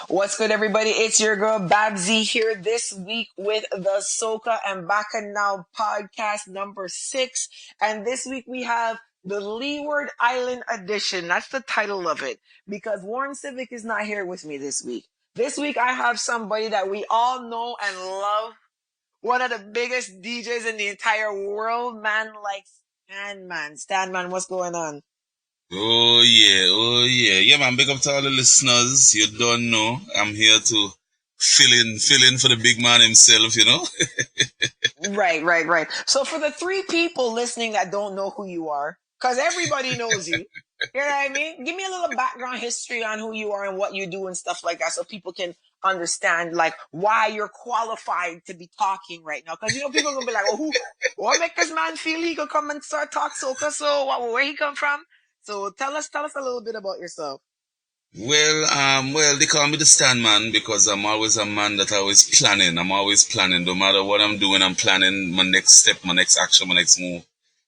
What's good, everybody? It's your girl Babbzy here this week with the Soca and Bacchanal podcast number 6. And this week we have the Leeward Island edition. That's the title of it because Warren Civic is not here with me this week. This week I have somebody that we all know and love. One of the biggest DJs in the entire world, man, like Stanman. Stanman, what's going on? Oh yeah. Yeah, man, big up to all the listeners. You don't know. I'm here to fill in for the big man himself, you know? Right. So for the 3 people listening that don't know who you are, because everybody knows you, you know what I mean? Give me a little background history on who you are and what you do and stuff like that so people can understand, like, why you're qualified to be talking right now. Because, people are going to be like, oh, what make this man feel he could come and start talk soca? So where he come from? So tell us a little bit about yourself. Well, they call me the Stanman because I'm always a man that always planning. I'm always planning. No matter what I'm doing, I'm planning my next step, my next action, my next move.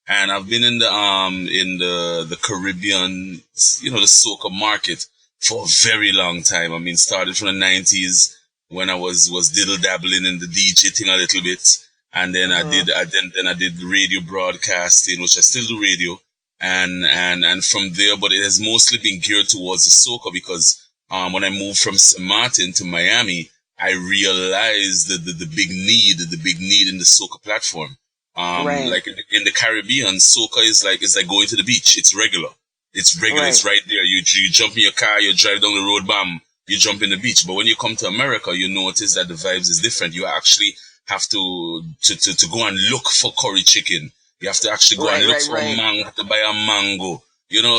And I've been in the Caribbean, the soca market for a very long time. I mean, started from the 90s when I was diddle dabbling in the DJ thing a little bit. And then I did radio broadcasting, which I still do radio. And from there, but it has mostly been geared towards the soca because when I moved from St. Martin to Miami, I realized the big need in the soca platform. Right. Like in the Caribbean, soca is like going to the beach. It's regular. Right. It's right there. You jump in your car, you drive down the road, bam, you jump in the beach. But when you come to America, you notice that the vibes is different. You actually have to go and look for curry chicken. You have to actually go and look for a mango, to buy a mango.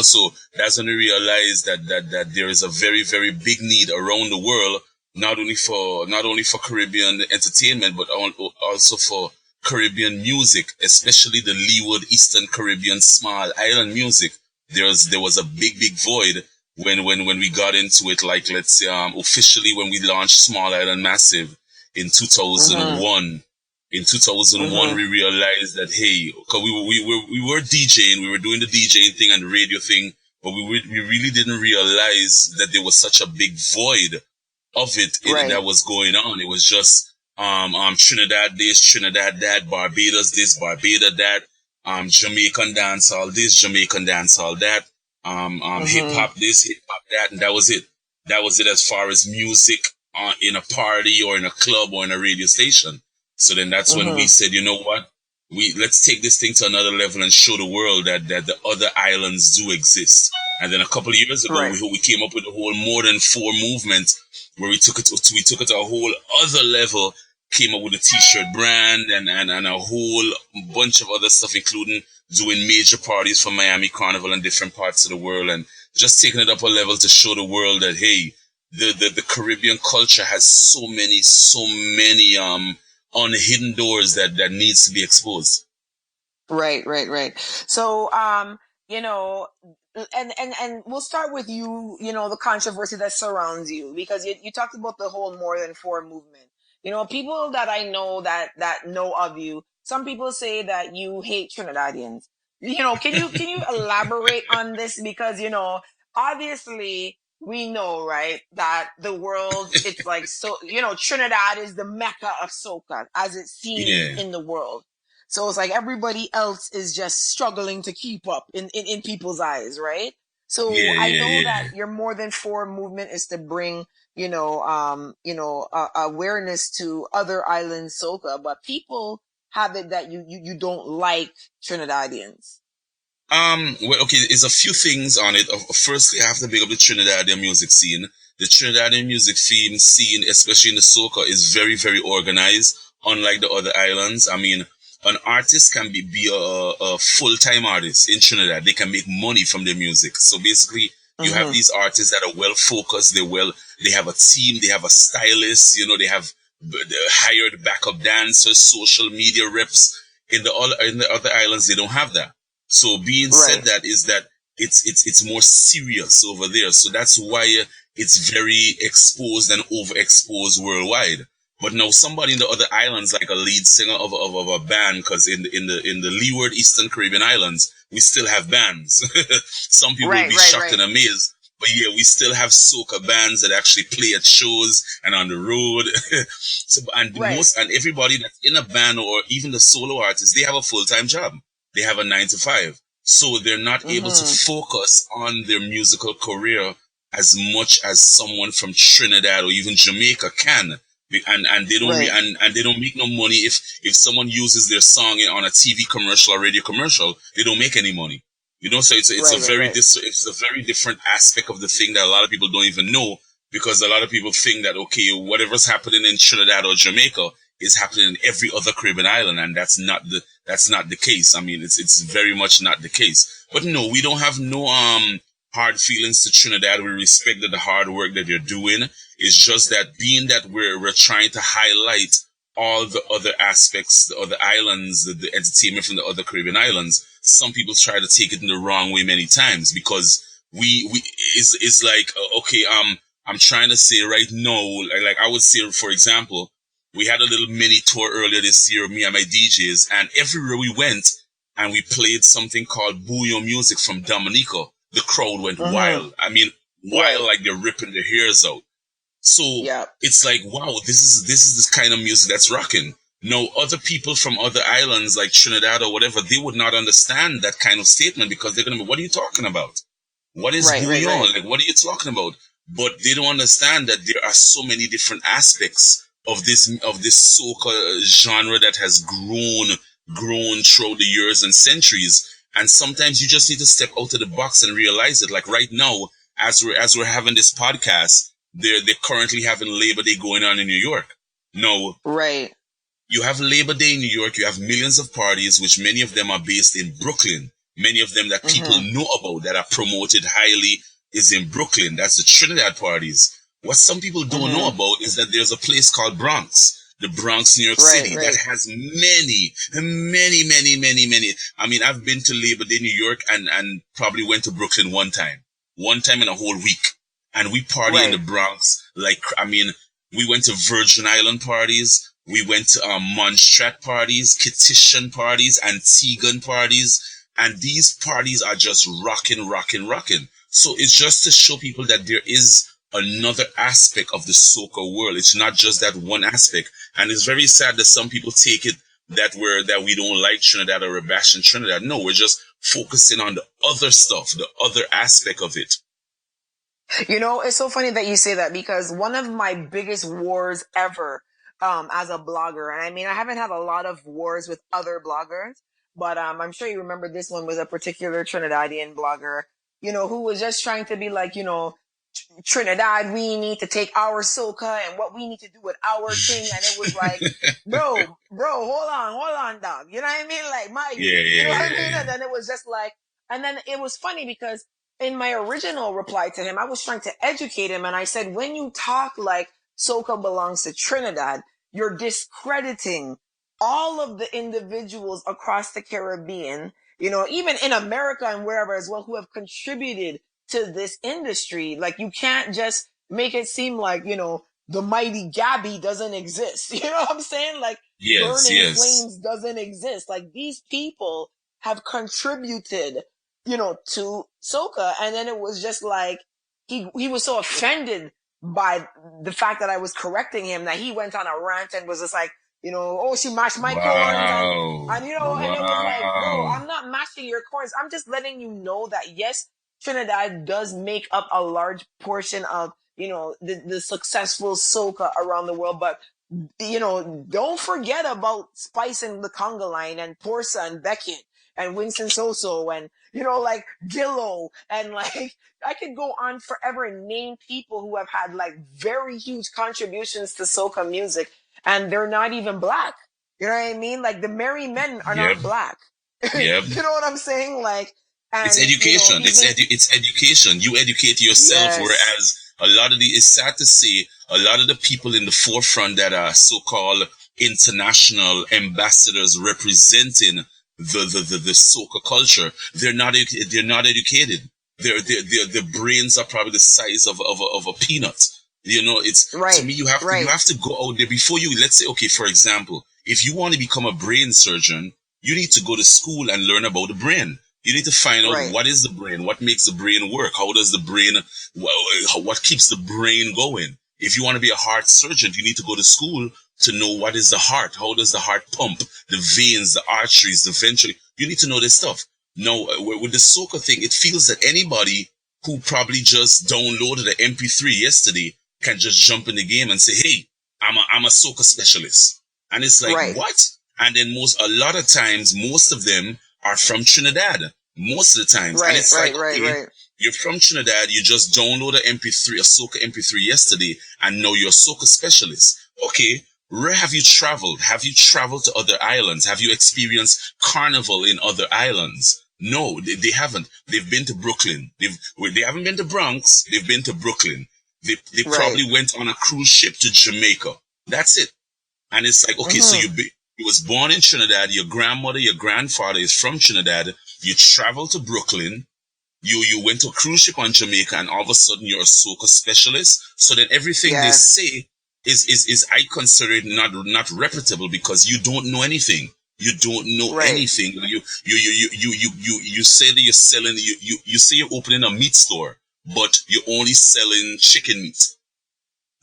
So that's when we realize that there is a very, very big need around the world, not only for Caribbean entertainment, but also for Caribbean music, especially the Leeward Eastern Caribbean small island music. There was a big void when we got into it, like, let's say, officially when we launched Small Island Massive in 2001. In 2001, we realized that, hey, cause we were DJing, we were doing the DJing thing and the radio thing, but we really didn't realize that there was such a big void of it that was going on. It was just, Trinidad this, Trinidad that, Barbados this, Barbados that, Jamaican dancehall this, Jamaican dancehall that, hip hop this, hip hop that, and that was it. That was it as far as music, in a party or in a club or in a radio station. So then that's when we said, you know what? Let's take this thing to another level and show the world that the other islands do exist. And then a couple of years ago, we came up with a whole more than 4 movement where we took it to a whole other level, came up with a t-shirt brand and a whole bunch of other stuff, including doing major parties for Miami Carnival and different parts of the world, and just taking it up a level to show the world that, hey, the Caribbean culture has so many on hidden doors that needs to be exposed. Right. So, and we'll start with you, the controversy that surrounds you, because you talked about the whole more than 4 movement. People that I know that know of you, some people say that you hate Trinidadians. Can you elaborate on this? Because, obviously we know, right, that the world, it's like, so, Trinidad is the mecca of soca as it's seen in the world. So it's like everybody else is just struggling to keep up in people's eyes, right? So I know that your more than 4 movement is to bring, awareness to other island soca, but people have it that you don't like Trinidadians. Well, okay, there's a few things on it. Firstly, I have to big up the Trinidadian music scene. The Trinidadian music scene, especially in the soca, is very, very organized, unlike the other islands. I mean, an artist can be a full-time artist in Trinidad. They can make money from their music. So basically, you have these artists that are well-focused. They have a team. They have a stylist. They have hired backup dancers, social media reps. In the other islands, they don't have that. So being said that is that it's more serious over there. So that's why it's very exposed and overexposed worldwide. But now somebody in the other islands, like a lead singer of a band, because in the Leeward Eastern Caribbean Islands, we still have bands. Some people will be shocked and amazed. But yeah, we still have soca bands that actually play at shows and on the road. So, and Right. everybody that's in a band or even the solo artists, they have a full-time job. They have a 9 to 5. So they're not able to focus on their musical career as much as someone from Trinidad or even Jamaica can. And they don't Right. and they don't make no money if someone uses their song on a TV commercial or radio commercial. They don't make any money. You know, so it's a very different aspect of the thing that a lot of people don't even know, because a lot of people think that, okay, whatever's happening in Trinidad or Jamaica is happening in every other Caribbean island, and that's not the case. I mean, it's very much not the case. But no, we don't have no hard feelings to Trinidad. We respect the hard work that they're doing. It's just that being that we're trying to highlight all the other aspects, the other islands, the entertainment from the other Caribbean islands, some people try to take it in the wrong way many times, because it's like, okay, I'm trying to say right now, like I would say, for example, we had a little mini tour earlier this year, me and my DJs, and everywhere we went and we played something called Bouillon music from Dominica, the crowd went wild. I mean, wild, like they're ripping their hairs out. So it's like, wow, this is this kind of music that's rocking. Now, other people from other islands like Trinidad or whatever, they would not understand that kind of statement, because they're going to be, what are you talking about? What is going on? Like, what are you talking about? But they don't understand that there are so many different aspects of this soca genre that has grown throughout the years and centuries. And sometimes you just need to step out of the box and realize it. Like right now, as we're having this podcast, they're currently having Labor Day going on in New York. No. Right. You have Labor Day in New York. You have millions of parties, which many of them are based in Brooklyn. Many of them that people know about, that are promoted highly, is in Brooklyn. That's the Trinidad parties. What some people don't know about is that there's a place called Bronx. The Bronx, New York City, that has many. I mean, I've been to Labor Day, New York, and probably went to Brooklyn one time in a whole week. And we party in the Bronx. Like, I mean, we went to Virgin Island parties. We went to Montserrat parties, Kittitian parties, Antiguan parties. And these parties are just rocking. So it's just to show people that there is another aspect of the soca world. It's not just that one aspect. And it's very sad that some people take it that we don't like Trinidad or we're bashing Trinidad. No, we're just focusing on the other stuff, the other aspect of it. You know, it's so funny that you say that, because one of my biggest wars ever, as a blogger, and I mean, I haven't had a lot of wars with other bloggers, but I'm sure you remember this one was a particular Trinidadian blogger, you know, who was just trying to be like, you know, Trinidad, we need to take our soca and what we need to do with our thing. And it was like, bro, hold on, dog. You know what I mean? Like, you know what I mean? And then it was just like, and then it was funny because in my original reply to him, I was trying to educate him. And I said, when you talk like soca belongs to Trinidad, you're discrediting all of the individuals across the Caribbean, you know, even in America and wherever as well, who have contributed to this industry. Like, you can't just make it seem like, you know, the mighty Gabby doesn't exist. You know what I'm saying? Like, Burning Flames doesn't exist. Like, these people have contributed, you know, to soca. And then it was just like, he was so offended by the fact that I was correcting him that he went on a rant and was just like, you know, oh, she mashed my corns. And you know, and it was like, bro, I'm not mashing your corns. I'm just letting you know that, yes, Trinidad does make up a large portion of, you know, the successful soca around the world. But, you know, don't forget about Spice and the Conga Line and Porsa and Beckett and Winston Soso and, you know, like Gillo. And like, I could go on forever and name people who have had like very huge contributions to soca music, and they're not even black. You know what I mean? Like, the Merry Men are not black. You know what I'm saying? Like, and, it's education. You know, it's education. You educate yourself, whereas a lot of it's sad to say, a lot of the people in the forefront that are so-called international ambassadors representing the soca culture, they're not educated. Their brains are probably the size of a peanut. You know, it's to me, you have to go out there before you, let's say, okay, for example, if you want to become a brain surgeon, you need to go to school and learn about the brain. You need to find out what is the brain, what makes the brain work, how does the brain, what keeps the brain going. If you want to be a heart surgeon, you need to go to school to know what is the heart, how does the heart pump, the veins, the arteries, the ventricle. You need to know this stuff. Now, with the soca thing, it feels that anybody who probably just downloaded an MP3 yesterday can just jump in the game and say, hey, I'm a soca specialist. And it's like, what? And then a lot of times, most of them are from Trinidad. Most of the times. And it's you're from Trinidad, you just download a soca MP3 yesterday, and now you're a soca specialist. Okay, where have you traveled? Have you traveled to other islands? Have you experienced carnival in other islands? No, they haven't. They've been to Brooklyn. They haven't been to Bronx. They've been to Brooklyn. They probably went on a cruise ship to Jamaica. That's it. And it's like, okay, so you was born in Trinidad. Your grandmother, your grandfather is from Trinidad. You traveled to Brooklyn. You went to a cruise ship on Jamaica, and all of a sudden you're a soca specialist. So then everything they say is I consider it not reputable, because you don't know anything. You don't know anything. You say that you're selling. You say you're opening a meat store, but you're only selling chicken meat.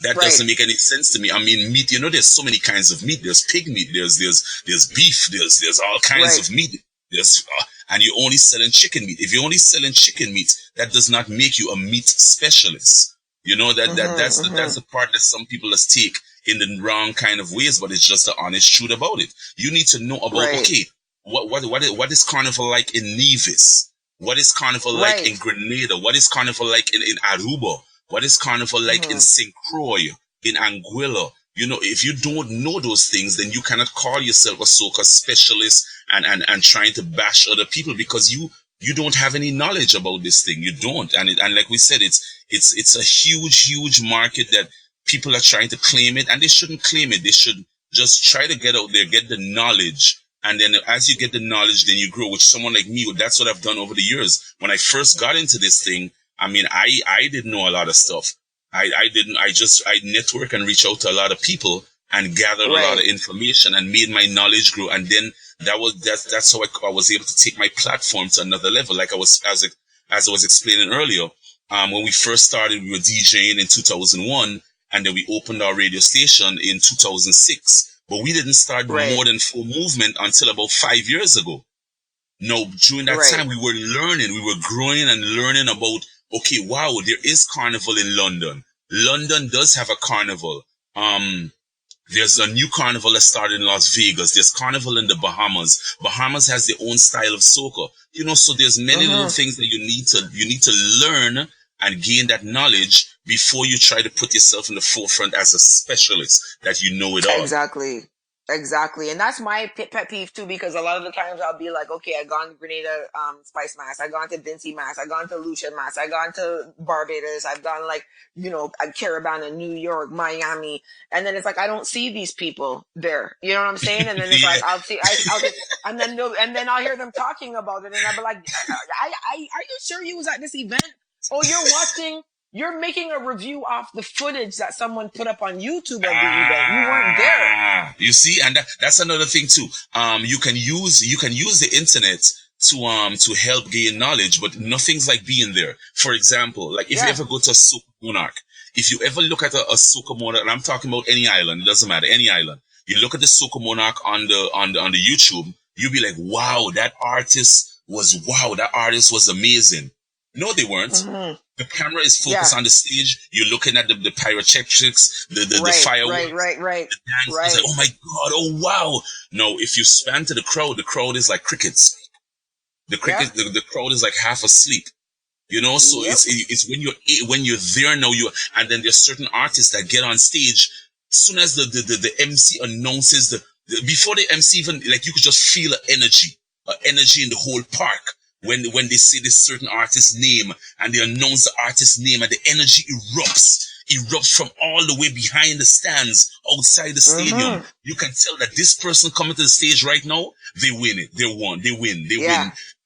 That doesn't make any sense to me. I mean, meat. There's so many kinds of meat. There's pig meat. There's beef. There's all kinds of meat. And you're only selling chicken meat. If you're only selling chicken meat, that does not make you a meat specialist. That's the part that some people just take in the wrong kind of ways, but it's just the honest truth about it. You need to know about, okay, what is carnival like in Nevis? What is carnival like in Grenada? What is carnival like in Aruba? What is carnival like in St. Croix, in Anguilla? If you don't know those things, then you cannot call yourself a soca specialist and trying to bash other people, because you don't have any knowledge about this thing. You don't. And like we said, it's a huge market that people are trying to claim it, and they shouldn't claim it. They should just try to get out there, get the knowledge. And then as you get the knowledge, then you grow. With someone like me, that's what I've done over the years. When I first got into this thing, I mean, I didn't know a lot of stuff. I network and reach out to a lot of people and gather a lot of information and made my knowledge grow. And then that's how I was able to take my platform to another level. Like as I was explaining earlier, when we first started, we were DJing in 2001, and then we opened our radio station in 2006. But we didn't start more than full movement until about 5 years ago. Now, during that time, we were learning, we were growing and learning about, okay, wow, there is carnival in London. London does have a carnival. There's a new carnival that started in Las Vegas. There's carnival in the Bahamas. Bahamas has their own style of soca. So there's many little things that you need to learn and gain that knowledge before you try to put yourself in the forefront as a specialist that you know it all. Exactly. And that's my pet peeve too, because a lot of the times I'll be like, okay, I've gone to Grenada Spice Mass, I've gone to Dinty Mass, I've gone to Lucia Mass, I've gone to Barbados, I've gone Caribana in New York, Miami, and then it's like I don't see these people there. You know what I'm saying? And then it's like and then I'll hear them talking about it, and I'll be like, are you sure you was at this event? Oh, you're making a review off the footage that someone put up on YouTube of the event. You weren't there. You see, and that's another thing too. You can use the internet to help gain knowledge, but nothing's like being there. For example, like if you ever go to a Soca Monarch, if you ever look at a Soca Monarch, and I'm talking about any island, it doesn't matter, any island. You look at the Soca Monarch on the YouTube, you'll be like, that artist was amazing. No, they weren't. The camera is focused on the stage. You're looking at the pyrotechnics, the fireworks, the dance. It's like, oh my God, oh wow. No, if you span to the crowd is like crickets. The crowd is like half asleep. So it's when you're there now, and then there's certain artists that get on stage. As soon as the MC announces before the MC even, like, you could just feel an energy in the whole park. When they say this certain artist's name and they announce the artist's name, and the energy erupts from all the way behind the stands outside the stadium. You can tell that this person coming to the stage right now, they win it. They win.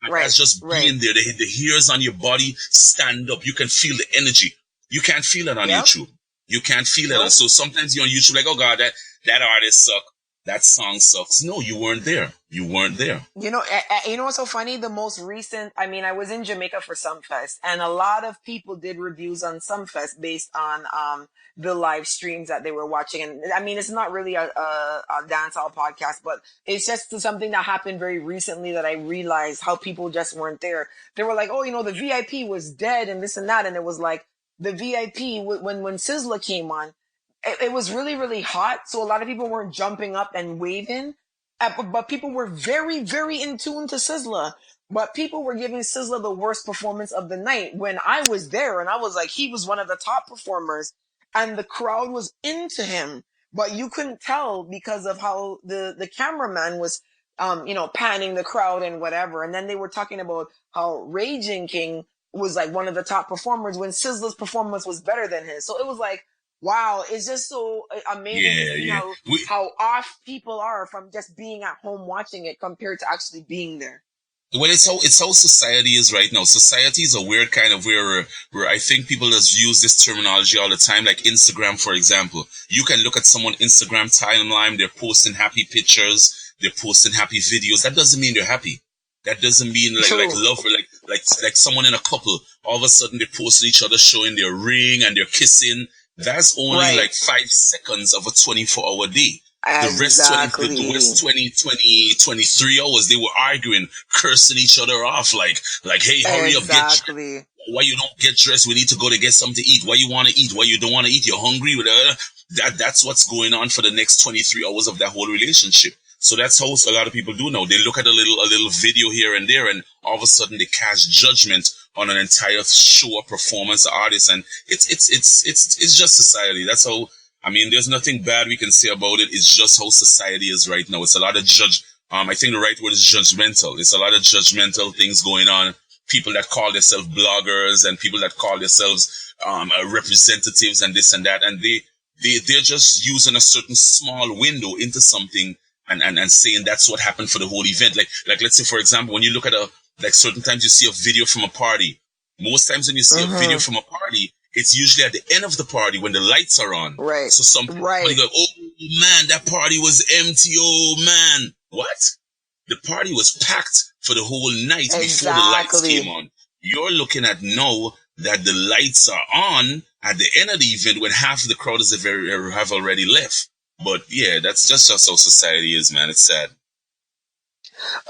And that's just being there. The hairs on your body stand up. You can feel the energy. You can't feel it on YouTube. You can't feel it. So sometimes you're on YouTube like, oh God, that artist sucks. That song sucks. No, you weren't there. You weren't there. You know, what's so funny? The most recent, I mean, I was in Jamaica for Sumfest, and a lot of people did reviews on Sumfest based on the live streams that they were watching. And I mean, it's not really a dancehall podcast, but it's just something that happened very recently that I realized how people just weren't there. They were like, oh, the VIP was dead and this and that, and it was like the VIP when Sizzla came on, it was really, really hot, so a lot of people weren't jumping up and waving. But people were very, very in tune to Sizzla. But people were giving Sizzla the worst performance of the night when I was there, and I was like, he was one of the top performers, and the crowd was into him. But you couldn't tell because of how the cameraman was, panning the crowd and whatever. And then they were talking about how Raging King was like one of the top performers when Sizzla's performance was better than his. So it was like, wow, it's just so amazing how off people are from just being at home watching it compared to actually being there. Well, it's how society is right now. Society is a weird kind of where I think people just use this terminology all the time, like Instagram, for example. You can look at someone's Instagram timeline, they're posting happy pictures, they're posting happy videos. That doesn't mean they're happy. That doesn't mean like love or like someone in a couple. All of a sudden they post each other showing their ring and they're kissing. That's only like 5 seconds of a 24-hour day. Exactly. The rest 23 hours, they were arguing, cursing each other off, like, hey, hurry up, get why you don't get dressed? We need to go to get something to eat. Why you want to eat? Why you don't want to eat? You're hungry. That's what's going on for the next 23 hours of that whole relationship. So that's how a lot of people do now. They look at a little video here and there, and all of a sudden they cast judgment on an entire show or performance artist, and it's just society. That's how. I mean, there's nothing bad we can say about it. It's just how society is right now. It's a lot of I think the right word is judgmental. It's a lot of judgmental things going on. People that call themselves bloggers and people that call themselves representatives and this and that, and they're just using a certain small window into something and saying that's what happened for the whole event. Like let's say, for example, when you look at certain times you see a video from a party. Most times when you see a video from a party, it's usually at the end of the party when the lights are on. Right. So some people go, oh man, that party was empty. Oh man. What? The party was packed for the whole night before the lights came on. You're looking at now that the lights are on at the end of the event when half of the crowd have already left. But yeah, that's just how society is, man. It's sad.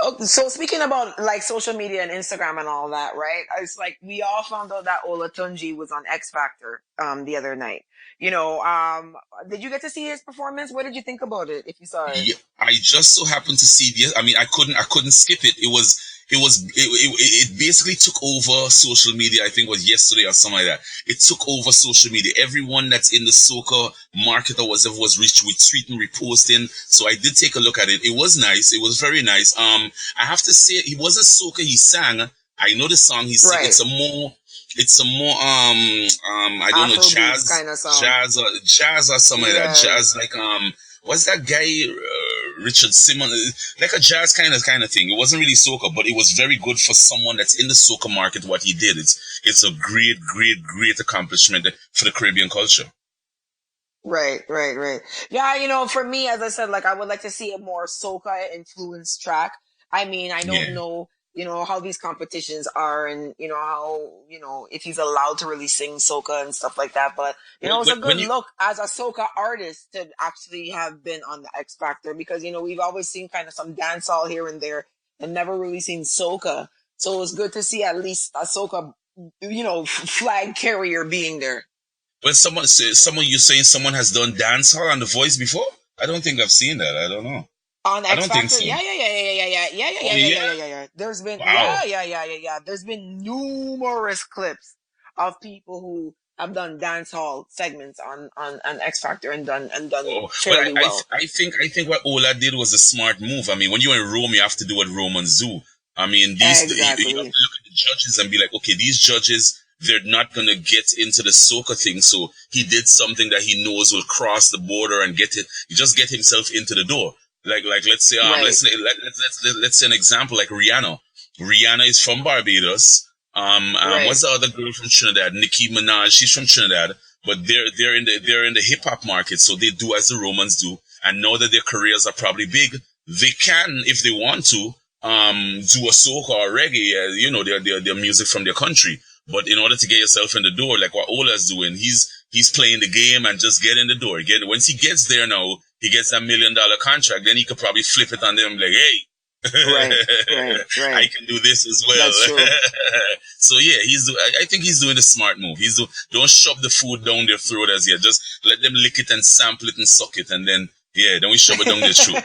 Okay, so speaking about like social media and Instagram and all that, right? It's like we all found out that Olatunji was on X Factor the other night. Did you get to see his performance? What did you think about it? If you saw it, yeah, I just so happened to see this. I mean, I couldn't skip it. It basically took over social media. I think it was yesterday or something like that. It took over social media. Everyone that's in the soca market or whatever was retweeting, reposting. So I did take a look at it. It was nice. It was very nice. I have to say, it wasn't soca he sang. I know the song he sang. Right. It's a more I don't know, jazz kind of song. Jazz or something like that. Jazz like what's that guy Richard Simmons, like a jazz kind of thing. It wasn't really soca, but it was very good for someone that's in the soca market. What he did, it's a great accomplishment for the Caribbean culture. Right. Yeah, for me, as I said, like I would like to see a more soca influenced track. I mean, I don't know, how these competitions are and, how, if he's allowed to really sing soca and stuff like that. But, it's a good look as a soca artist to actually have been on the X Factor because, we've always seen kind of some dancehall here and there and never really seen soca. So it's good to see at least a soca, flag carrier being there. When someone you're saying someone has done dancehall on The Voice before? I don't think I've seen that. I don't know. On X Factor? I don't think so. Yeah. There's been There's been numerous clips of people who have done dancehall segments on X Factor and done fairly well. I think what Ola did was a smart move. I mean, when you're in Rome, you have to do what Romans do. I mean, you have to look at the judges and be like, okay, these judges, they're not going to get into the soca thing. So he did something that he knows will cross the border and he just get himself into the door. Like let's say let's say an example like Rihanna. Rihanna is from Barbados. What's the other girl from Trinidad? Nicki Minaj. She's from Trinidad, but they're in the hip hop market, so they do as the Romans do. And now that their careers are probably big, they can, if they want to, do a soca or reggae, their music from their country. But in order to get yourself in the door, like what Ola's doing, he's playing the game and just get in the door. Once he gets there now, he gets that $1 million contract, then he could probably flip it on them like, hey, right. I can do this as well. That's true. So yeah, I think he's doing the smart move. Don't shove the food down their throat as yet. Just let them lick it and sample it and suck it, and then then we shove it down their throat.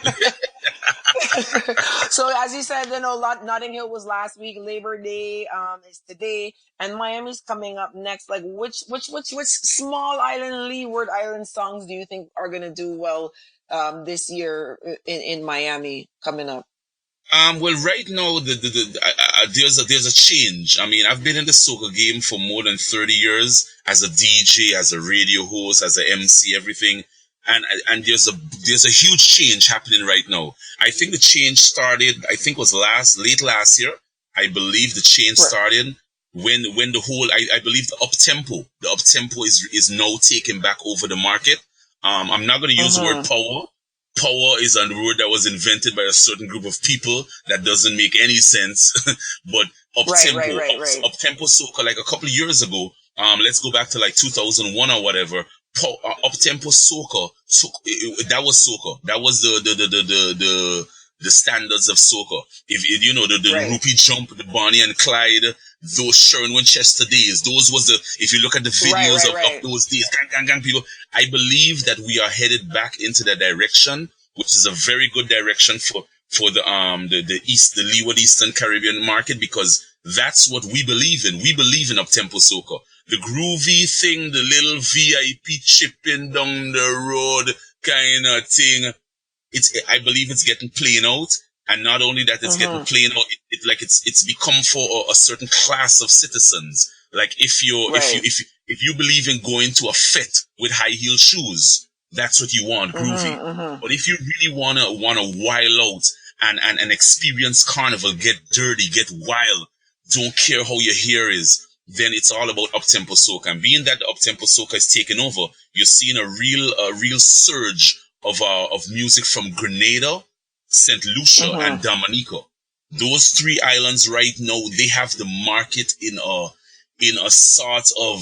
So as you said, Notting Hill was last week. Labor Day is today, and Miami's coming up next. Like, which small island, Leeward Island songs do you think are gonna do well this year in Miami coming up? Well, right now, there's a change. I mean, I've been in the soca game for more than 30 years as a DJ, as a radio host, as a MC, everything. And there's a huge change happening right now. I think the change started, I think was late last year. I believe the change started when the whole, I believe the up tempo is now taking back over the market. I'm not going to use the word power. Power is a word that was invented by a certain group of people that doesn't make any sense. But up-tempo soca, like a couple of years ago, let's go back to like 2001 or whatever, up-tempo soca, that was soca. That was the standards of soca. If the Rupee Jump, the Bonnie and Clyde, those Sharon Winchester days, those was if you look at the videos of those days, gang people, I believe that we are headed back into that direction, which is a very good direction for the Leeward Eastern Caribbean market, because that's what we believe in. We believe in up-tempo soca. The groovy thing, the little VIP chipping down the road kind of thing, I believe it's getting playing out. And not only that, it's getting playing out, it's become for a certain class of citizens. Like if you believe in going to a fete with high heel shoes, that's what you want, groovy. But if you really wanna wild out and experience carnival, get dirty, get wild, don't care how your hair is, then it's all about up-tempo soca. And being that the up-tempo soca is taking over, you're seeing a real surge of music from Grenada, St. Lucia, and Dominica. Those three islands right now, they have the market in a sort of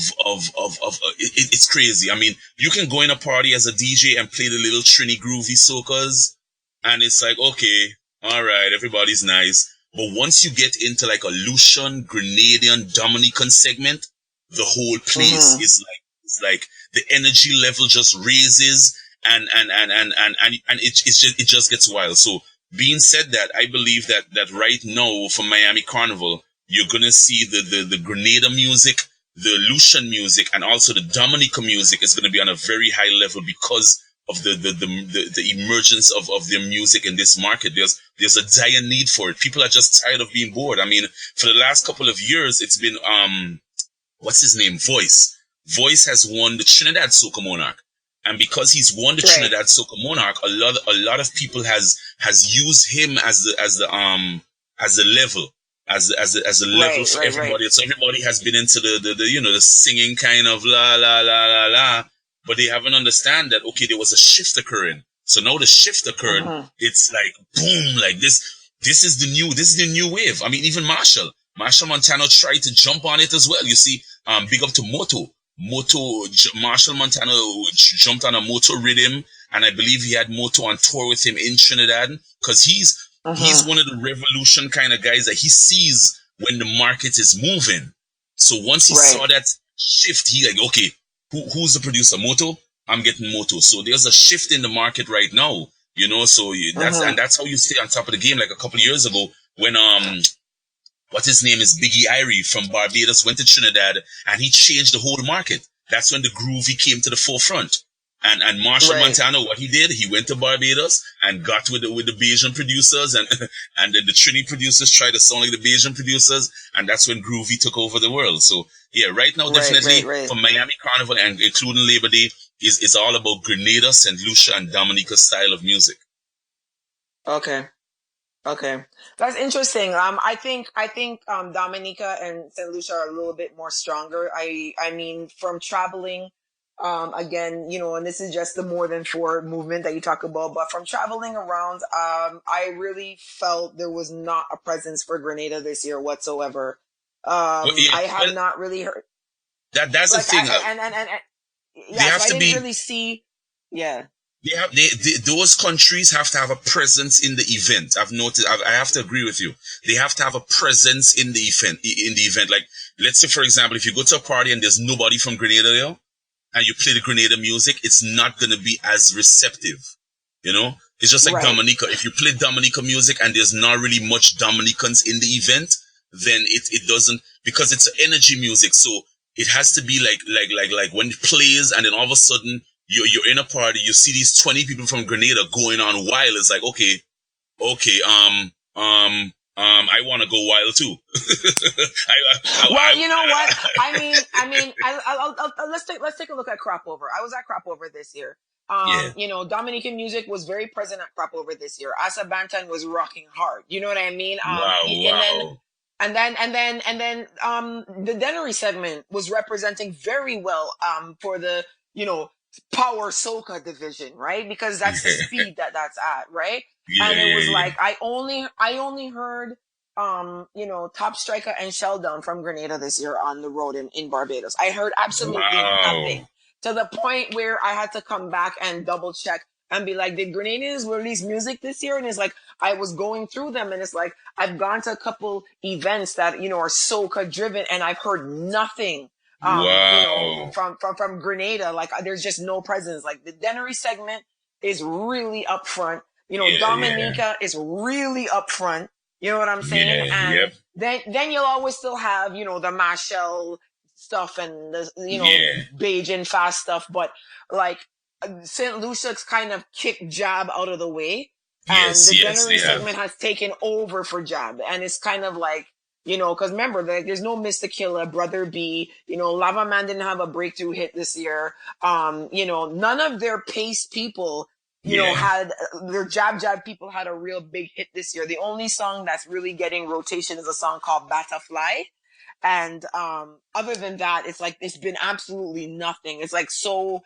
it's crazy. I mean, you can go in a party as a DJ and play the little Trini groovy soca's, and it's like, okay, all right, everybody's nice. But once you get into like a Lucian, Grenadian, Dominican segment, the whole place is like the energy level just raises, and it just gets wild. So being said that, I believe that right now for Miami Carnival, you're gonna see the Grenada music, the Lucian music, and also the Dominica music is gonna be on a very high level because of the emergence of their music in this market. There's a dire need for it. People are just tired of being bored. I mean, for the last couple of years, it's been what's his name? Voice. Voice has won the Trinidad Soca Monarch. And because he's won the Trinidad Soca Monarch, a lot of people has used him as a level for everybody. Right. So everybody has been into the singing kind of la la la la la, but they haven't understand that there was a shift occurring. So now the shift occurred. It's like boom, like this is the new wave. I mean, even Marshall Montano tried to jump on it as well. You see, big up to Marshall Montano jumped on a Moto rhythm, and I believe he had Moto on tour with him in Trinidad, because he's one of the revolution kind of guys that he sees when the market is moving. So once he saw that shift, he like, okay, who's the producer? Moto? I'm getting Moto. So there's a shift in the market right now, so that's how you stay on top of the game. Like a couple of years ago when what his name is, Biggie Irie from Barbados went to Trinidad, and he changed the whole market. That's when the groovy came to the forefront. And Marshall Montano, what he did, he went to Barbados and got with the Bayesian producers, and then the Trini producers tried to sound like the Bayesian producers, and that's when groovy took over the world. So yeah, right now, definitely for Miami Carnival and including Labor Day, is all about Grenada, St. Lucia, and Dominica style of music. Okay, that's interesting. I think Dominica and St. Lucia are a little bit more stronger. I mean, from traveling Again, and this is just the more than four movement that you talk about, but from traveling around, I really felt there was not a presence for Grenada this year whatsoever. Yeah, I have not really heard that's the thing. Yeah, so I didn't really see. Yeah. Those countries have to have a presence in the event. I've noticed. I have to agree with you. They have to have a presence in the event. Like, let's say, for example, if you go to a party and there's nobody from Grenada there, and you play the Grenada music, it's not going to be as receptive. It's just like Dominica. If you play Dominica music and there's not really much Dominicans in the event, then it doesn't, because it's energy music. So it has to be like when it plays and then all of a sudden you're in a party, you see these 20 people from Grenada going on wild. It's like, okay, I want to go wild too. Well, you know what? Let's take a look at Crop Over. I was at Crop Over this year. Dominican music was very present at Crop Over this year. Asa Bantan was rocking hard. You know what I mean? Wow. And then the Denery segment was representing very well for the Power Soca division, right? Because that's the speed that's at, right? Yeah, and it was like I only heard Top Striker and Sheldon from Grenada this year on the road in Barbados. I heard absolutely nothing, to the point where I had to come back and double check and be like, did Grenadians release music this year? And it's like, I was going through them and it's like, I've gone to a couple events that, are soca driven and I've heard nothing, from Grenada. Like, there's just no presence. Like, the Denery segment is really up front. Dominica is really up front. You know what I'm saying? And then you'll always still have, the Marshall stuff and the, Bajan fast stuff. But like, St. Lucia's kind of kicked Jab out of the way. And the Denery segment has taken over for Jab. And it's kind of like, because remember, there's no Mr. Killer, Brother B, Lava Man didn't have a breakthrough hit this year. None of their pace people, had their jab people had a real big hit this year. The only song that's really getting rotation is a song called Butterfly. And, other than that, it's like, it's been absolutely nothing. It's like so,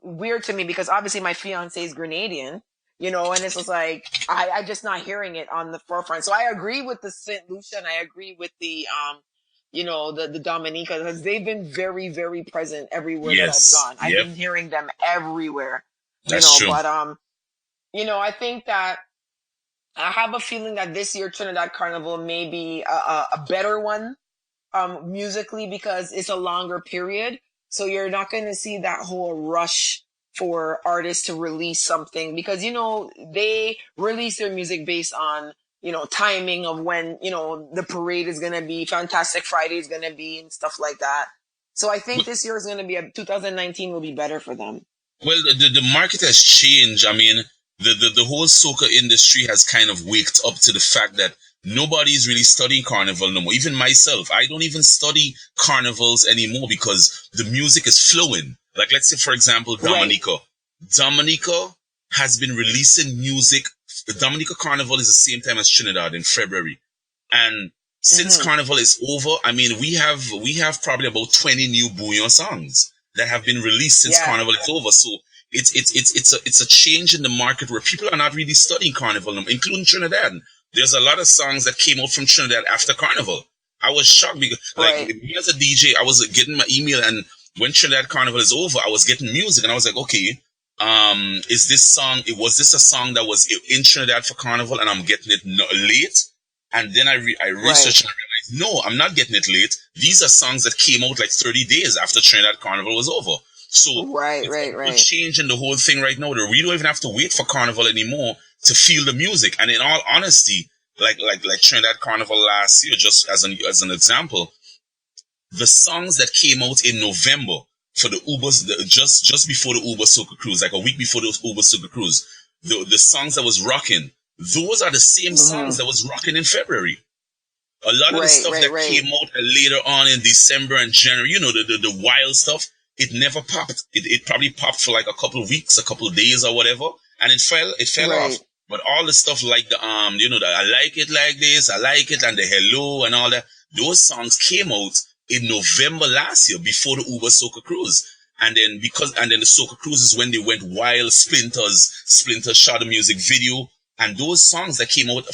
weird to me because obviously my fiance is Grenadian, and it's just like, I'm just not hearing it on the forefront. So I agree with the St. Lucia and I agree with the, the Dominica, because they've been very, very present everywhere that I've gone. I've been hearing them everywhere. That's true. But, I think that I have a feeling that this year Trinidad Carnival may be a better one, musically, because it's a longer period. So you're not going to see that whole rush for artists to release something because, they release their music based on, timing of when, the parade is going to be, Fantastic Friday is going to be and stuff like that. So I think this year is going to be 2019 will be better for them. Well, the market has changed. I mean, the whole soca industry has kind of waked up to the fact that nobody's really studying carnival no more. Even myself, I don't even study carnivals anymore because the music is flowing. Like, let's say, for example, Dominica. Right. Dominica has been releasing music. The Dominica Carnival is the same time as Trinidad in February. And since Carnival is over, I mean, we have probably about 20 new bouillon songs that have been released since Carnival is over. So it's a change in the market where people are not really studying Carnival, including Trinidad. There's a lot of songs that came out from Trinidad after Carnival. I was shocked because, me as a DJ, I was getting my email, and when Trinidad Carnival is over, I was getting music, and I was like, okay, was this a song that was in Trinidad for Carnival, and I'm getting it late? And then I researched and I realized, no, I'm not getting it late. These are songs that came out like 30 days after Trinidad Carnival was over. So it's changing the whole thing right now. We don't even have to wait for Carnival anymore to feel the music. And in all honesty, like Trinidad Carnival last year, just as an example, the songs that came out in November for the Ubers, just before the Uber Soca cruise, like a week before the Uber Soca cruise, the songs that was rocking, those are the same songs that was rocking in February. A lot of the stuff that came out later on in December and January, the wild stuff, it never popped. It probably popped for like a couple of weeks, a couple of days or whatever, and it fell off. But all the stuff like the the I like it like this, I like it, and the hello and all that, those songs came out in November last year before the Uber Soca cruise. And then the Soca Cruise is when they went wild. Splinter shot a music video, and those songs that came out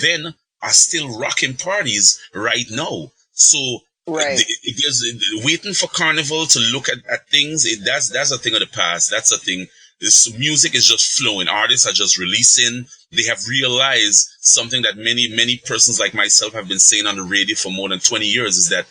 then are still rocking parties right now. So there's waiting for Carnival to look at things. That's a thing of the past. That's a thing. This music is just flowing. Artists are just releasing. They have realized something that many persons like myself have been saying on the radio for more than 20 years, is that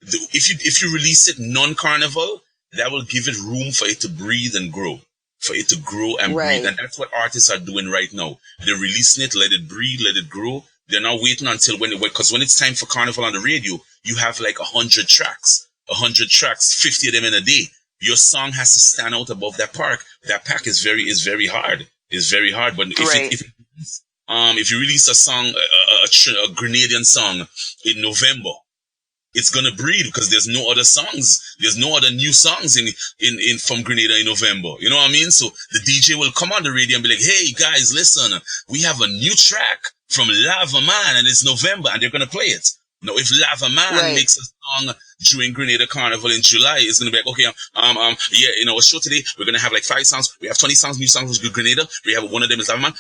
if you release it non-Carnival, that will give it room for it to breathe and grow. For it to grow and breathe. And that's what artists are doing right now. They're releasing it, let it breathe, let it grow. They're not waiting until because when it's time for Carnival on the radio, you have like 100 tracks, 50 of them in a day. Your song has to stand out above that pack. That pack is very hard. It's very hard. But if you release a song, a Grenadian song in November, it's gonna breathe because there's no other songs. There's no other new songs in from Grenada in November. You know what I mean? So the DJ will come on the radio and be like, "Hey guys, listen, we have a new track from Lava Man, and it's November, and they're gonna play it." Now, if Lava Man makes a song during Grenada Carnival in July, it's gonna be like, okay, in our show today, we're gonna have like 5 songs. We have 20 songs, new songs with Grenada. We have one of them is Lava Man.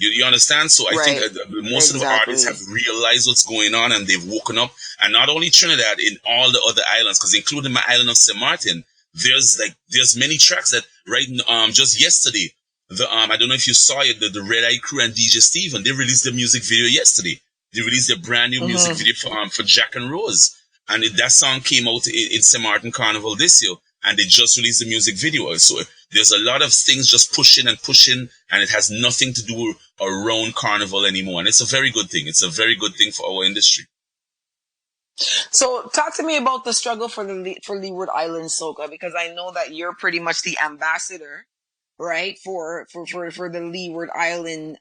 You understand? So I think most of the artists have realized what's going on, and they've woken up. And not only Trinidad, in all the other islands, because including my island of St. Martin, there's many tracks that just yesterday, I don't know if you saw it, the Red Eye Crew and DJ Steven, they released their music video yesterday. They released their brand new music video for Jack and Rose, and that song came out in St. Martin Carnival this year, and they just released the music video. So there's a lot of things just pushing, and it has nothing to do around Carnival anymore, and it's a very good thing. It's a very good thing for our industry. So talk to me about the struggle for Leeward Island Soca, because I know that you're pretty much the ambassador, right, for the Leeward Island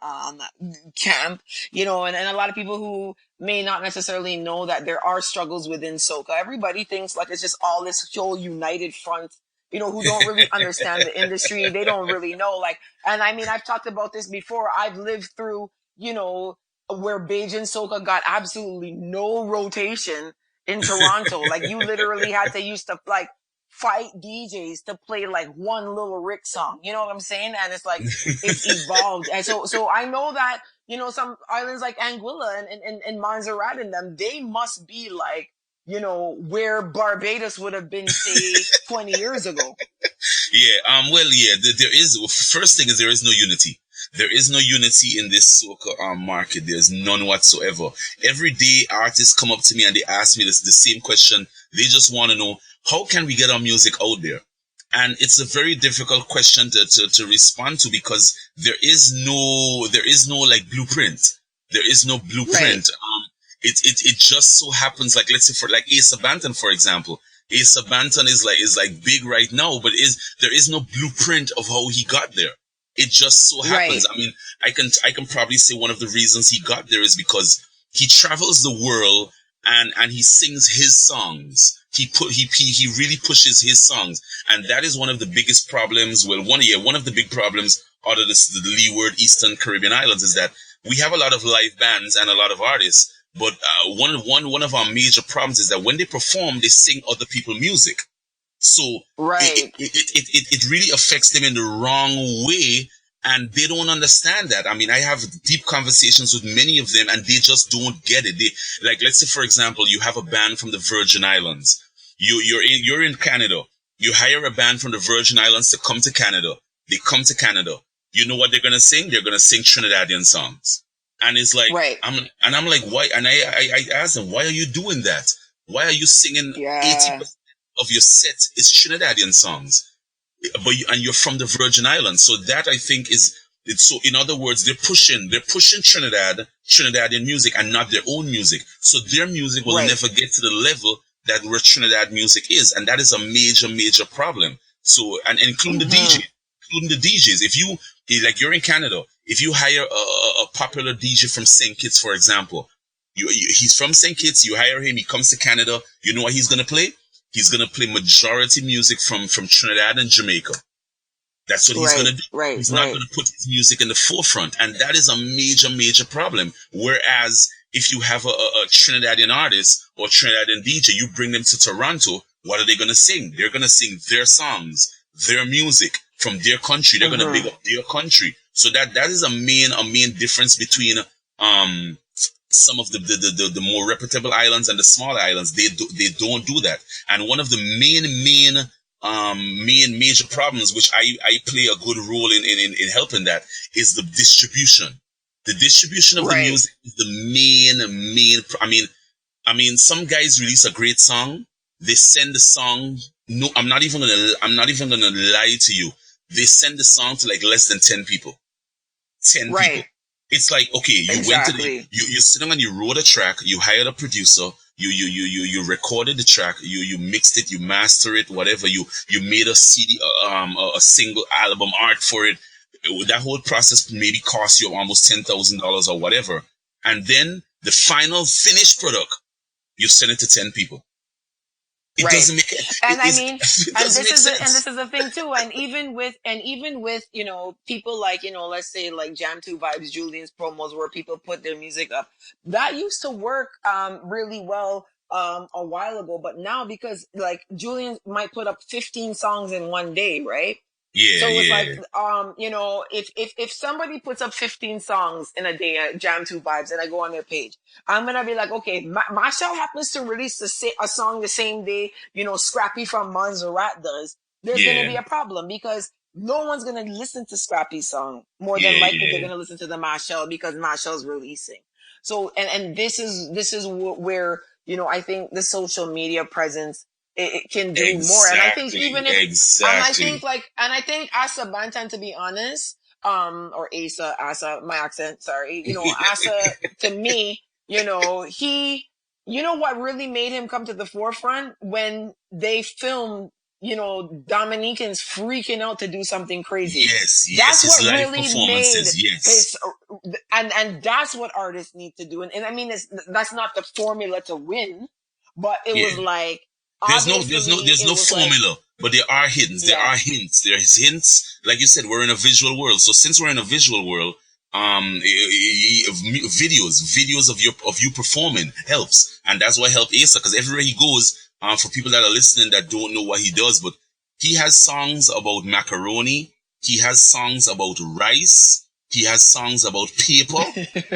camp, and a lot of people who may not necessarily know that there are struggles within Soca. Everybody thinks like it's just all this whole united front, who don't really understand the industry. They don't really know, and I mean, I've talked about this before. I've lived through, where Bajan Soca got absolutely no rotation in Toronto. Like, you literally had to used to fight DJs to play like one little Rick song. You know what I'm saying? And it's like, it's evolved. And so I know that, some islands like Anguilla and Montserrat and them, they must be like, where Barbados would have been, say, 20 years ago. First thing is there is no unity. There is no unity in this soca market. There's none whatsoever. Every day, artists come up to me and they ask me the same question. They just want to know, how can we get our music out there? And it's a very difficult question to respond to, because there is no like blueprint. There is no blueprint. Right. It just so happens, like, let's say for like Asa Banton, for example. Asa Banton is like big right now, but there is no blueprint of how he got there. It just so happens. Right. I mean, I can probably say one of the reasons he got there is because he travels the world and he sings his songs. He really pushes his songs, and that is one of the biggest problems. Well, one of the big problems out of the Leeward Eastern Caribbean Islands is that we have a lot of live bands and a lot of artists, but one of our major problems is that when they perform, they sing other people's music. So it really affects them in the wrong way, and they don't understand that. I mean, I have deep conversations with many of them, and they just don't get it. They, like, let's say, for example, you have a band from the Virgin Islands. You're in Canada. You hire a band from the Virgin Islands to come to Canada. They come to Canada. You know what they're gonna sing? They're gonna sing Trinidadian songs. And it's like, I'm like, why? And I asked them, why are you doing that? Why are you singing 80% of your set is Trinidadian songs? And you're from the Virgin Islands. So that, I think, so in other words, they're pushing Trinidadian music and not their own music. So their music will never get to the level that where Trinidad music is. And that is a major, major problem. So, and including the DJs, you're in Canada, if you hire a popular DJ from St. Kitts, for example, he's from St. Kitts, you hire him, he comes to Canada, you know what he's going to play? He's going to play majority music from Trinidad and Jamaica. That's what he's going to do. He's not going to put his music in the forefront. And that is a major, major problem. Whereas if you have a Trinidadian artist or Trinidadian DJ, you bring them to Toronto, what are they going to sing? They're going to sing their songs, their music from their country. They're going to big up their country. So that is a main difference between some of the more reputable islands and the smaller islands. They don't do that. And one of the main major problems, which I play a good role in helping that, is the distribution. The distribution of the music is the main. I mean, some guys release a great song. They send the song. No, I'm not even gonna lie to you. They send the song to like less than 10 people. 10 people. It's like, okay, you went to you sitting and you wrote a track. You hired a producer. You recorded the track. You mixed it. You mastered it. Whatever. You made a CD, a single album art for it. That whole process maybe cost you almost $10,000 or whatever. And then the final finished product, you send it to 10 people. It doesn't make it. And I mean, this is the thing too. And even with, you know, people like, you know, let's say like Jam 2 Vibes, Julian's promos where people put their music up, that used to work, really well, a while ago. But now, because like Julian might put up 15 songs in one day, right? Yeah. So it's like, you know, if somebody puts up 15 songs in a day at Jam 2 Vibes and I go on their page, I'm going to be like, okay, Marshall happens to release a song the same day, you know, Scrappy from Montserrat does. There's going to be a problem because no one's going to listen to Scrappy's song. More than likely they're going to listen to the Marshall because Marshall's releasing. So, and this is where, you know, I think the social media presence, it can do more. And I think even if, and I think Asa Bantan, to be honest, or Asa, my accent, sorry, you know, Asa, to me, you know, you know what really made him come to the forefront? When they filmed, you know, Dominicans freaking out to do something crazy. Yes, that's what really made his, and that's what artists need to do. And I mean, that's not the formula to win, but it was like, there's no formula, but there are hints. There are hints. There's hints. Like you said, we're in a visual world. So since we're in a visual world, videos of you performing helps, and that's what helped Asa, because everywhere he goes, for people that are listening that don't know what he does, but he has songs about macaroni. He has songs about rice. He has songs about paper.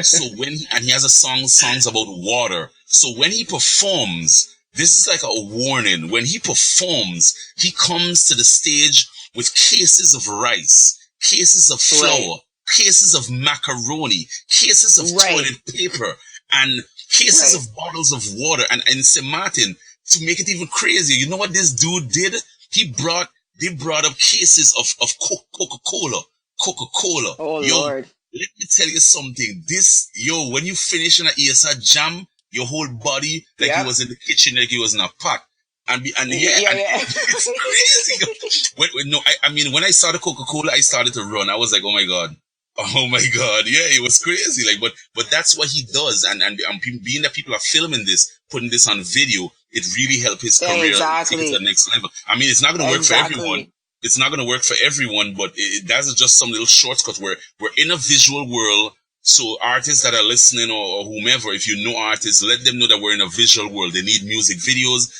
So and he has songs about water. So when he performs, this is like a warning. When he performs, he comes to the stage with cases of rice, cases of flour, cases of macaroni, cases of toilet paper, and cases of bottles of water. And in St. Martin, to make it even crazier, you know what this dude did? They brought up cases of Coca-Cola. Oh, Lord. Let me tell you something. When you finish in a ESR jam, your whole body, like he was in the kitchen, like he was in a pot. It's crazy. I mean, when I saw the Coca-Cola, I started to run. I was like, oh my God. Yeah, it was crazy. Like, but that's what he does. And being that people are filming this, putting this on video, it really helped his career take it to the next level. I mean, it's not going to work for everyone. It's not going to work for everyone, but that's just some little shortcut where we're in a visual world. So artists that are listening or whomever, if you know artists, let them know that we're in a visual world. They need music videos.